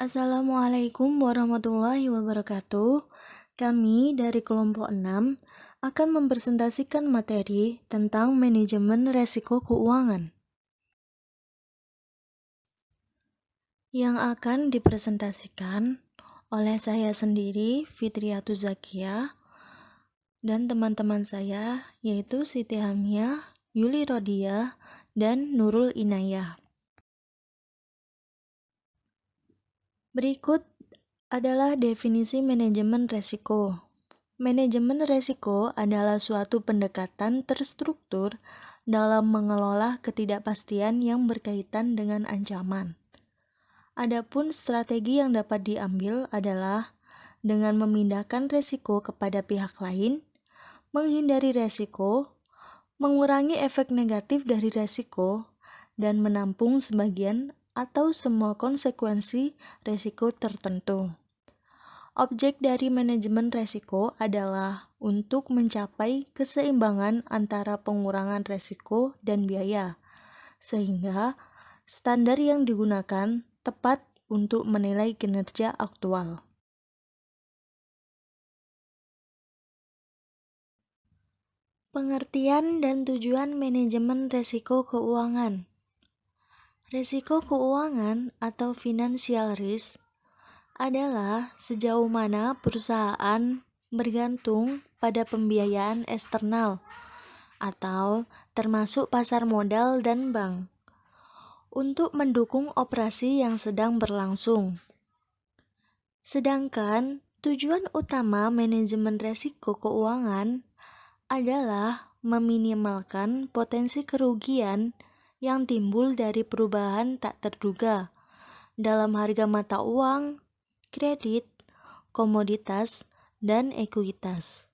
Assalamualaikum warahmatullahi wabarakatuh. Kami dari kelompok 6 akan mempresentasikan materi tentang manajemen resiko keuangan. Yang akan dipresentasikan oleh saya sendiri, Fitriatus Zakia, dan teman-teman saya, yaitu Siti Hamiyah, Yuli Rodia, dan Nurul Inayah. Berikut adalah definisi manajemen resiko. Manajemen resiko adalah suatu pendekatan terstruktur dalam mengelola ketidakpastian yang berkaitan dengan ancaman. Adapun strategi yang dapat diambil adalah dengan memindahkan resiko kepada pihak lain, menghindari resiko, mengurangi efek negatif dari resiko, dan menampung sebagian atau semua konsekuensi resiko tertentu. Objek dari manajemen resiko adalah untuk mencapai keseimbangan antara pengurangan resiko dan biaya, sehingga standar yang digunakan tepat untuk menilai kinerja aktual. Pengertian dan tujuan manajemen resiko keuangan. Resiko keuangan atau financial risk adalah sejauh mana perusahaan bergantung pada pembiayaan eksternal atau termasuk pasar modal dan bank untuk mendukung operasi yang sedang berlangsung. Sedangkan tujuan utama manajemen resiko keuangan adalah meminimalkan potensi kerugian yang timbul dari perubahan tak terduga dalam harga mata uang, kredit, komoditas, dan ekuitas.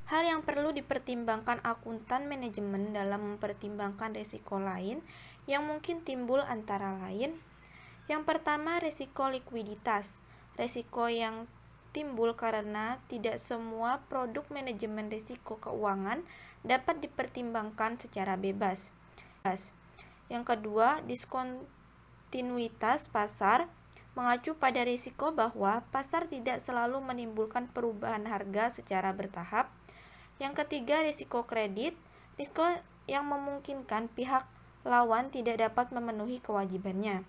Hal yang perlu dipertimbangkan akuntan manajemen dalam mempertimbangkan risiko lain yang mungkin timbul antara lain. Yang pertama, risiko likuiditas. Risiko yang timbul karena tidak semua produk manajemen risiko keuangan dapat dipertimbangkan secara bebas. Yang kedua, diskontinuitas pasar mengacu pada risiko bahwa pasar tidak selalu menimbulkan perubahan harga secara bertahap. Yang ketiga, risiko kredit, risiko yang memungkinkan pihak lawan tidak dapat memenuhi kewajibannya.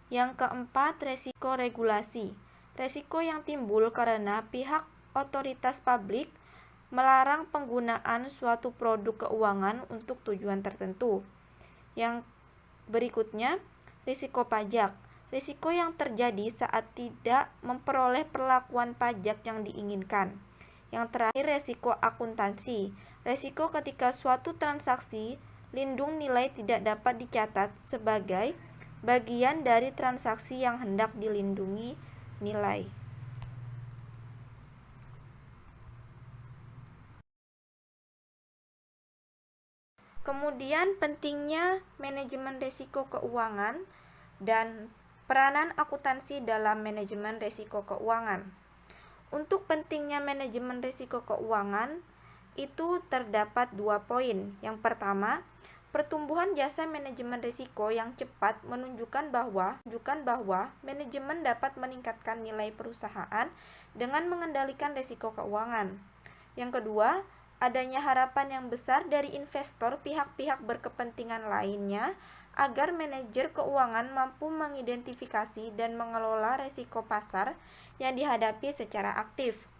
Yang keempat, risiko regulasi, risiko yang timbul karena pihak otoritas publik melarang penggunaan suatu produk keuangan untuk tujuan tertentu. Yang berikutnya, risiko pajak, risiko yang terjadi saat tidak memperoleh perlakuan pajak yang diinginkan. Yang terakhir, resiko akuntansi, resiko ketika suatu transaksi lindung nilai tidak dapat dicatat sebagai bagian dari transaksi yang hendak dilindungi nilai. Kemudian pentingnya manajemen risiko keuangan dan peranan akuntansi dalam manajemen risiko keuangan. Untuk pentingnya manajemen risiko keuangan itu terdapat 2 poin. Yang pertama, pertumbuhan jasa manajemen risiko yang cepat menunjukkan bahwa manajemen dapat meningkatkan nilai perusahaan dengan mengendalikan risiko keuangan. Yang kedua, adanya harapan yang besar dari investor pihak-pihak berkepentingan lainnya agar manajer keuangan mampu mengidentifikasi dan mengelola risiko pasar yang dihadapi secara aktif.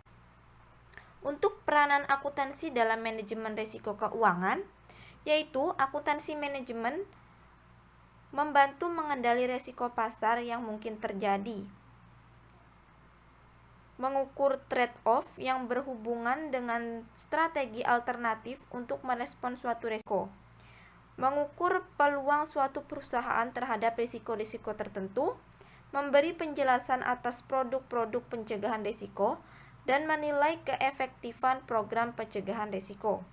Untuk peranan akuntansi dalam manajemen risiko keuangan, yaitu akuntansi manajemen membantu mengendali risiko pasar yang mungkin terjadi, mengukur trade-off yang berhubungan dengan strategi alternatif untuk merespon suatu risiko, mengukur peluang suatu perusahaan terhadap risiko-risiko tertentu, memberi penjelasan atas produk-produk pencegahan risiko, dan menilai keefektifan program pencegahan risiko.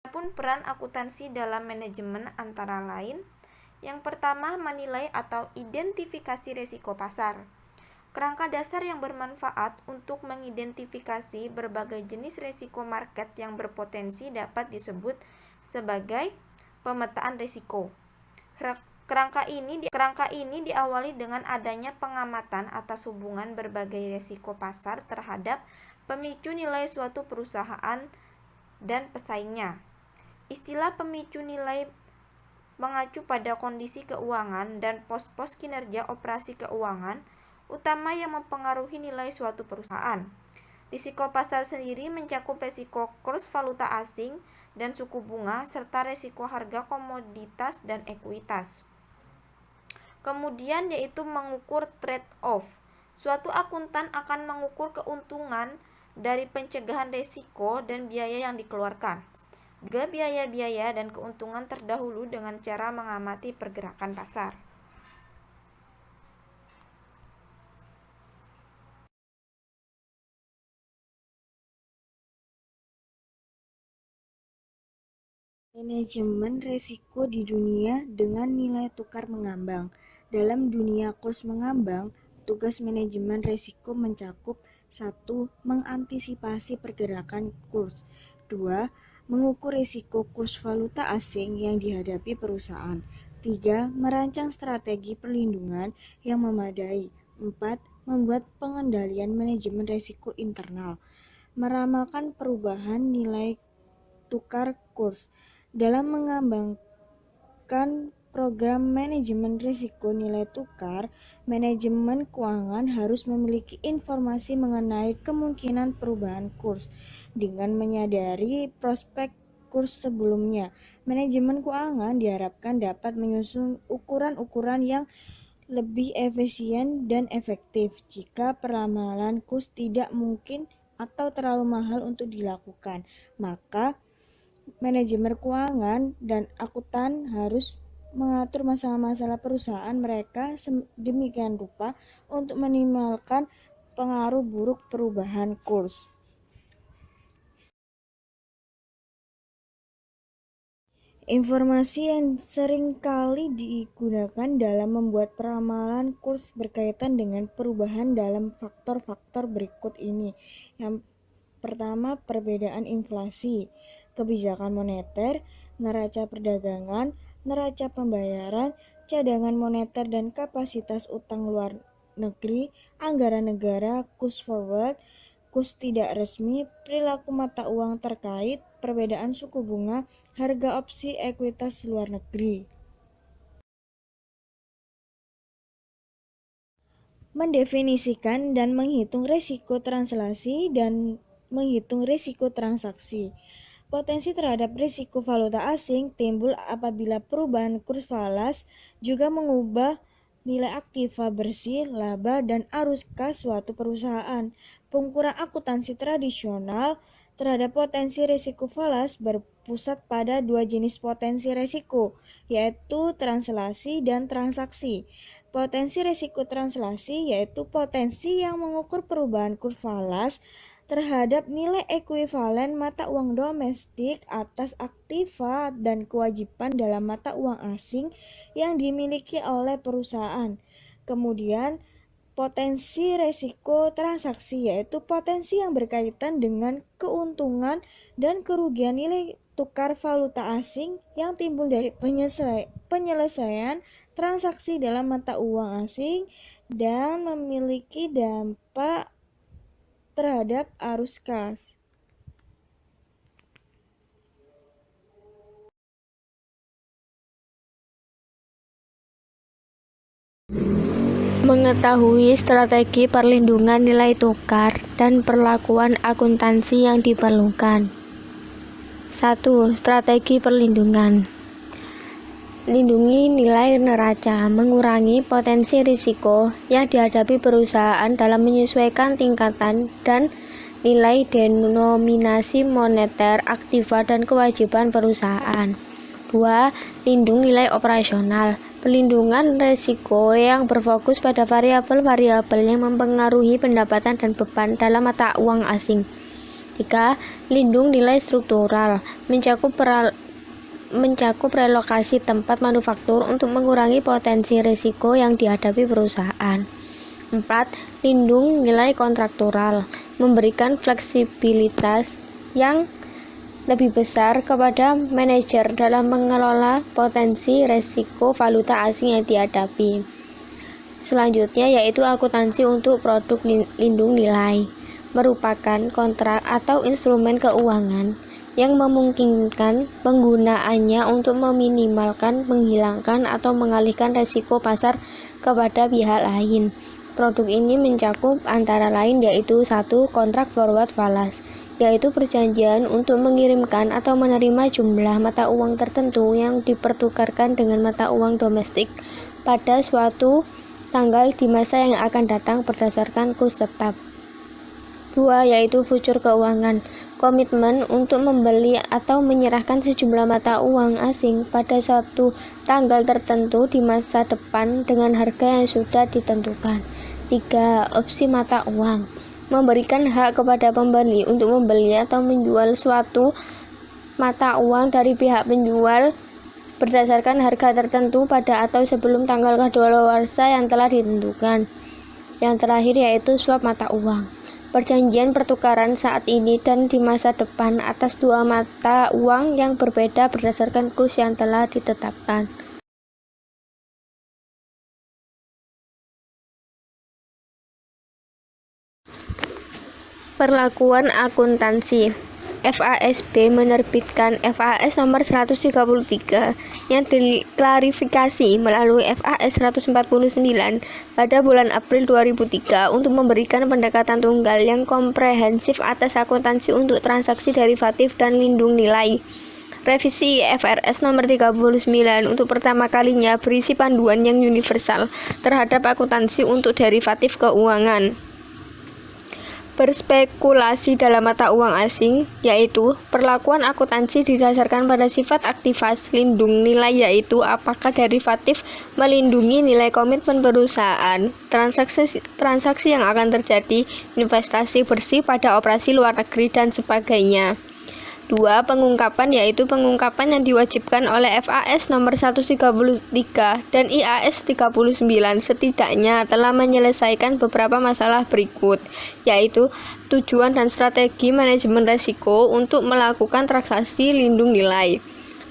Adapun peran akuntansi dalam manajemen antara lain, yang pertama, menilai atau identifikasi risiko pasar. Kerangka dasar yang bermanfaat untuk mengidentifikasi berbagai jenis risiko market yang berpotensi dapat disebut sebagai pemetaan risiko. Kerangka ini diawali dengan adanya pengamatan atas hubungan berbagai risiko pasar terhadap pemicu nilai suatu perusahaan dan pesaingnya. Istilah pemicu nilai mengacu pada kondisi keuangan dan pos-pos kinerja operasi keuangan utama yang mempengaruhi nilai suatu perusahaan. Risiko pasar sendiri mencakup risiko kurs valuta asing dan suku bunga serta risiko harga komoditas dan ekuitas. Kemudian yaitu mengukur trade-off. Suatu akuntan akan mengukur keuntungan dari pencegahan risiko dan biaya yang dikeluarkan. Juga biaya-biaya dan keuntungan terdahulu dengan cara mengamati pergerakan pasar. Manajemen risiko di dunia dengan nilai tukar mengambang. Dalam dunia kurs mengambang, tugas manajemen risiko mencakup 1. Mengantisipasi pergerakan kurs. 2. Mengukur risiko kurs valuta asing yang dihadapi perusahaan. 3. Merancang strategi perlindungan yang memadai. 4. Membuat pengendalian manajemen risiko internal. Meramalkan perubahan nilai tukar kurs. Dalam mengembangkan program manajemen risiko nilai tukar, manajemen keuangan harus memiliki informasi mengenai kemungkinan perubahan kurs. Dengan menyadari prospek kurs sebelumnya, manajemen keuangan diharapkan dapat menyusun ukuran-ukuran yang lebih efisien dan efektif jika peramalan kurs tidak mungkin atau terlalu mahal untuk dilakukan. Maka manajemen keuangan dan akuntan harus mengatur masalah-masalah perusahaan mereka demikian rupa untuk meminimalkan pengaruh buruk perubahan kurs. Informasi yang seringkali digunakan dalam membuat peramalan kurs berkaitan dengan perubahan dalam faktor-faktor berikut ini. Yang pertama, perbedaan inflasi, kebijakan moneter, neraca perdagangan, neraca pembayaran, cadangan moneter dan kapasitas utang luar negeri, anggaran negara, kurs forward, kurs tidak resmi, perilaku mata uang terkait, perbedaan suku bunga, harga opsi ekuitas luar negeri. Mendefinisikan dan menghitung risiko translasi dan menghitung risiko transaksi. Potensi terhadap risiko valuta asing timbul apabila perubahan kurs falas juga mengubah nilai aktiva bersih, laba, dan arus kas suatu perusahaan. Pengukuran akuntansi tradisional terhadap potensi risiko falas berpusat pada dua jenis potensi risiko, yaitu translasi dan transaksi. Potensi risiko translasi yaitu potensi yang mengukur perubahan kurs falas terhadap nilai ekuivalen mata uang domestik atas aktiva dan kewajiban dalam mata uang asing yang dimiliki oleh perusahaan. Kemudian, potensi risiko transaksi yaitu potensi yang berkaitan dengan keuntungan dan kerugian nilai tukar valuta asing yang timbul dari penyelesaian transaksi dalam mata uang asing dan memiliki dampak terhadap arus kas. Mengetahui strategi perlindungan nilai tukar dan perlakuan akuntansi yang diperlukan. 1. Strategi perlindungan. Lindungi nilai neraca, mengurangi potensi risiko yang dihadapi perusahaan dalam menyesuaikan tingkatan dan nilai denominasi moneter, aktiva, dan kewajiban perusahaan. 2. Lindung nilai operasional. Pelindungan risiko yang berfokus pada variabel-variabel yang mempengaruhi pendapatan dan beban dalam mata uang asing. 3. Lindung nilai struktural. Mencakup relokasi tempat manufaktur untuk mengurangi potensi risiko yang dihadapi perusahaan. 4. Lindung nilai kontraktural. Memberikan fleksibilitas yang lebih besar kepada manajer dalam mengelola potensi resiko valuta asing yang dihadapi. Selanjutnya yaitu akuntansi untuk produk lindung nilai, merupakan kontrak atau instrumen keuangan yang memungkinkan penggunaannya untuk meminimalkan, menghilangkan, atau mengalihkan resiko pasar kepada pihak lain. Produk ini mencakup antara lain yaitu 1. Kontrak forward falas, yaitu perjanjian untuk mengirimkan atau menerima jumlah mata uang tertentu yang dipertukarkan dengan mata uang domestik pada suatu tanggal di masa yang akan datang berdasarkan kurs tetap. 2. Yaitu future keuangan, komitmen untuk membeli atau menyerahkan sejumlah mata uang asing pada suatu tanggal tertentu di masa depan dengan harga yang sudah ditentukan. 3. Opsi mata uang, memberikan hak kepada pembeli untuk membeli atau menjual suatu mata uang dari pihak penjual berdasarkan harga tertentu pada atau sebelum tanggal kadaluarsa yang telah ditentukan. Yang terakhir yaitu swap mata uang, perjanjian pertukaran saat ini dan di masa depan atas dua mata uang yang berbeda berdasarkan kurs yang telah ditetapkan. Perlakuan akuntansi. FASB menerbitkan FAS nomor 133 yang diklarifikasi melalui FAS 149 pada bulan April 2003 untuk memberikan pendekatan tunggal yang komprehensif atas akuntansi untuk transaksi derivatif dan lindung nilai. Revisi IFRS nomor 39 untuk pertama kalinya berisi panduan yang universal terhadap akuntansi untuk derivatif keuangan. Berspekulasi dalam mata uang asing, yaitu perlakuan akuntansi didasarkan pada sifat aktivas lindung nilai, yaitu apakah derivatif melindungi nilai komitmen perusahaan, transaksi yang akan terjadi, investasi bersih pada operasi luar negeri, dan sebagainya. 2. Pengungkapan, yaitu pengungkapan yang diwajibkan oleh FAS nomor 133 dan IAS 39 setidaknya telah menyelesaikan beberapa masalah berikut, yaitu tujuan dan strategi manajemen risiko untuk melakukan transaksi lindung nilai,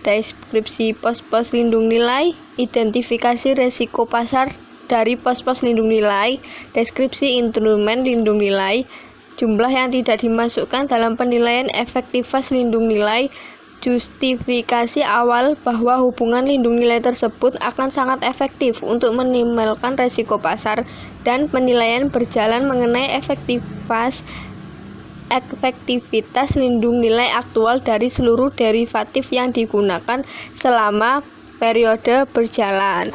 deskripsi pos-pos lindung nilai, identifikasi risiko pasar dari pos-pos lindung nilai, deskripsi instrumen lindung nilai, jumlah yang tidak dimasukkan dalam penilaian efektivitas lindung nilai, justifikasi awal bahwa hubungan lindung nilai tersebut akan sangat efektif untuk minimalkan resiko pasar, dan penilaian berjalan mengenai efektivitas lindung nilai aktual dari seluruh derivatif yang digunakan selama periode berjalan.